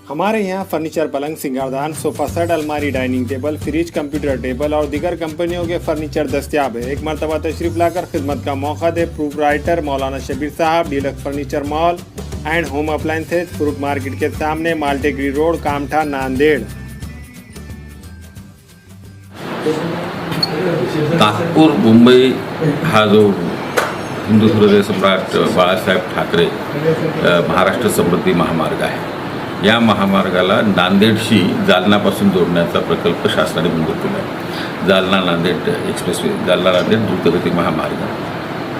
हमारे यहाँ फर्नीचर, पलंग, सिंगारदान, सोफा सेट, अलमारी, dining table, fridge, computer table और दीगर कंपनियों के फर्नीचर दस्तियाब है। एक मरतबा तशरीफ लाकर खिदमत का मौका दे। प्रोप्राइटर मौलाना शबीर साहब, deluxe furniture mall and home appliances, fruit market के सामने, माल्टेगिरी रोड, कामठा, नांदेड़। नागपूर मुंबई हा जो हिंदू हृदय सम्राट बाळासाहेब ठाकरे महाराष्ट्र समृद्धी महामार्ग आहे, या महामार्गाला नांदेडशी जालनापासून जोडण्याचा प्रकल्प शासनाने मंजूर केला आहे। जालना नांदेड एक्सप्रेसवे, जालना नांदेड द्रुतगती महामार्ग,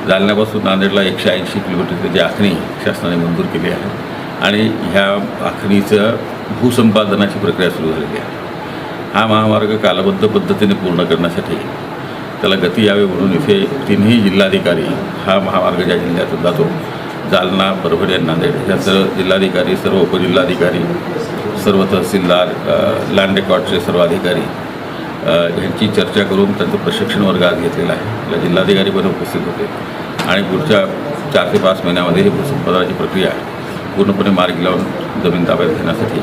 जालन्यापासून नांदेडला 180 किलोमीटरची आखणी शासनाने मंजूर केली आहे आणि ह्या आखणीचं भूसंपादनाची प्रक्रिया सुरू झालेली आहे। हा महामार्ग कालबद्ध पद्धतीने पूर्ण करण्यासाठी त्याला गती यावी म्हणून इथे तिन्ही जिल्हाधिकारी, हा महामार्ग ज्या जिल्ह्यातून जातो, जालना, परभणी आणि नांदेड, ह्या सर्व जिल्हाधिकारी, सर्व उपजिल्हाधिकारी, सर्व तहसीलदार, लँड रेकॉर्डचे सर्व अधिकारी ह्यांची चर्चा करून त्यांचं प्रशिक्षण वर्ग आज घेतलेला आहे। या जिल्हाधिकारी पण उपस्थित होते आणि पुढच्या 4 ते 5 महिन्यामध्ये ही भूसंपादनाची प्रक्रिया पूर्णपणे मार्गी लावून जमीन ताब्यात घेण्यासाठी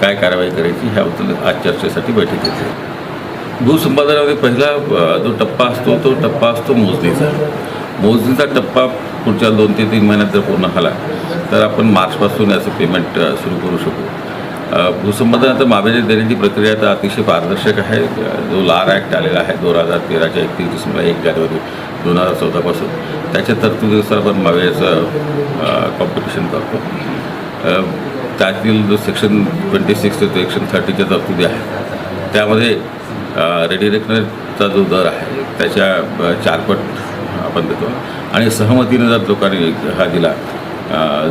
काय कारवाई करायची ह्याबद्दल आज चर्चेसाठी बैठक घेतली। भूसंपादनामध्ये पहिला जो टप्पा असतो तो टप्पा असतो मोजणीचा। मोजणीचा टप्पा पुढच्या 2 ते 3 महिन्यात जर पूर्ण झाला तर आपण मार्चपासून याचं पेमेंट सुरू करू शकू। भूसंपादनाचं मावेजे देण्याची प्रक्रिया तर अतिशय पारदर्शक आहे। जो लार ॲक्ट आलेला आहे 2013च्या 31 डिसेंबर 1 जानेवारी 2014 पासून, त्याच्या तरतुदीनुसार आपण मावेजाचं कॉम्पिटिशन करतो। त्यातील जो सेक्शन 26 ते सेक्शन 30च्या तरतुदी आहे त्यामध्ये रेडिरेक्शनचा जो दर आहे त्याच्या 4 पट आपण देतो आणि सहमतीने जर लोकांनी हा दिला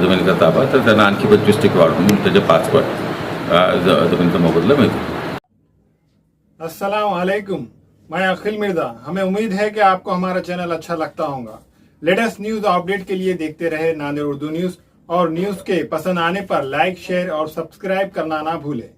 जमिनीचा ताबा तर त्यांना आणखी 25% वाढवून त्याचे 5 पट जमिनीचा मोबदला मिळतो। अस्सलाम वालेकुम, मैं अखिल मिर्जा। हमें उम्मीद है कि आपको हमारा चैनल अच्छा लगता होगा। लेटेस्ट न्यूज अपडेट के लिए देखते रहे नांदेड़ उर्दू न्यूज, और न्यूज के पसंद आने पर लाइक, शेयर और सब्सक्राइब करना ना भूलें।